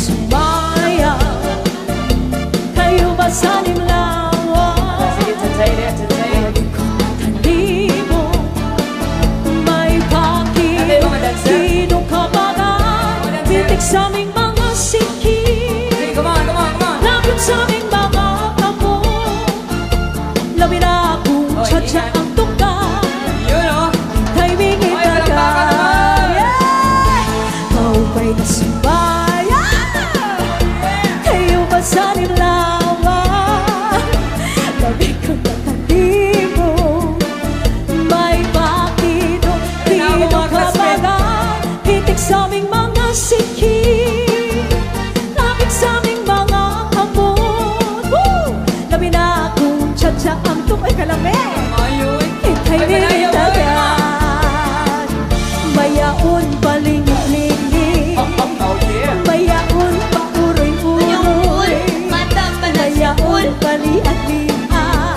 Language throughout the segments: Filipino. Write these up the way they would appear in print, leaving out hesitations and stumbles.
sumaya. Kayo ba sa nimlawan? Sige, tantay. Talimo, may pakidong kabagan, bitik sa aming mga sikhi. Come on. Lapit sa aming mga kamo, labi na akong tsadya ang tuka. Yun o. Timing itaga, maupay na sumaya. Kayo ba sa nimlawan? Labi kang natalimo, may pakidong kabagan, hitik sa aming mga sikhi. Lapit sa aming mga hamon, labi na akong tsadya ang tuka. Ay, kalami! Ayun. Ika'y nilitagan, mayaon paling-lingi, mayaon pauroy-uroy, mayaon pali-at-lian,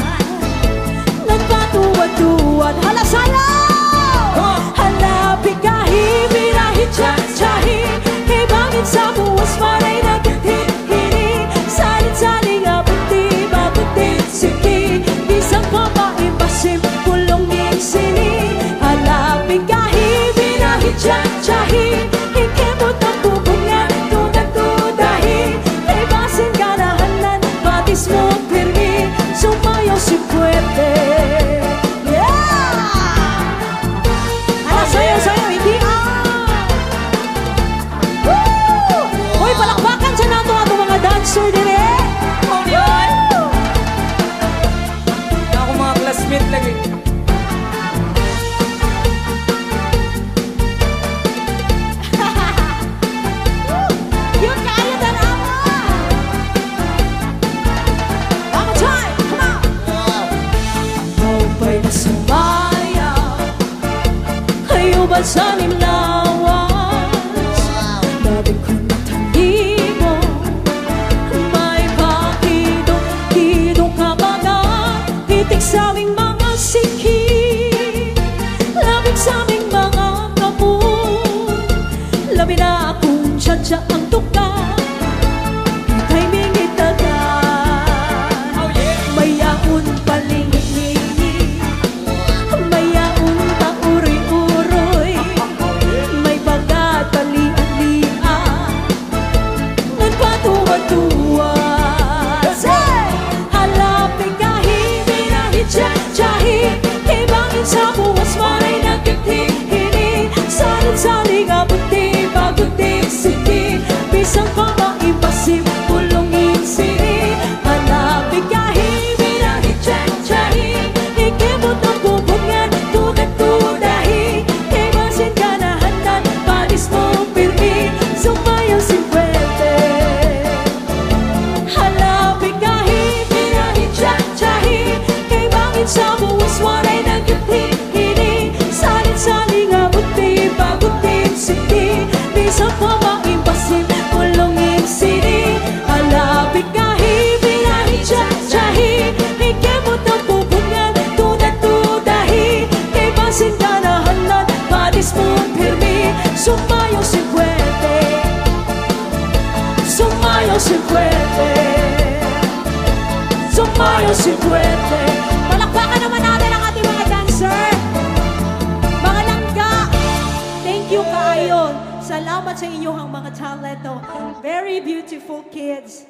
nagpatuwad-tuwad. Hala sayaw! Hala bigahi, birahi, tsahi, kay bangit sa buwas maray nagtitini, salit-saling abuti, babuti, siki, bisang ko maipasim, kulongin sini. Hala bigahi, birahi, tsahi, ikemot ang bubungan, tudag-tudahi, kay basin ganahanan, batis mo pirmi, sumayo si puwete. Hala sayo, hindi Hoy, palakpakan sa nato ato mga dancer din eh. Yun. Ako mga classmate lagi. Yun kaayo dalawa. One more time, come on. Maupay na sumaya, kayo ba sa nimlawan? Labi ko na talimo, may pakidong kabagan, hitik sa aming mga sikhi, labig sa aming mga kapon, labi na akong tsadya ang tuka. Timing itagan, mayaon paling-lingi, mayaon pauroy-uroy, may bagat pali-alian, nagpatuwad-tuwad. Hala bigahi, birahi, tsahi, kay bangin sa buwas maray nagtitini, salit-saling abuti, baguti, siki, bisang ko maipasim, kulongin sini. Hala bigahi, birahi, tsahi, ikemot ang bubungan, tudag-tudahi, kay basin ganahanan, panis mo pirmi, sumayaw si puwete. Hala bigahi, birahi, tsahi, kay bangin sa buwas waray nagtitini, salit-saling abuti, bagutin siki, bisang ko maipasim, kulongin sini. Hala bigahi, birahi, tsahi, ikemot ang bubungan, tudag-tudahi, kay basin ganahanan, panis mo pirmi, sumayaw si puwete. Sumayaw si puwete, sumayaw si puwete. Palakpakan naman natin ang ating mga dancer, mga langga. Thank you kaayon. Salamat sa inyong mga talento. Very beautiful kids.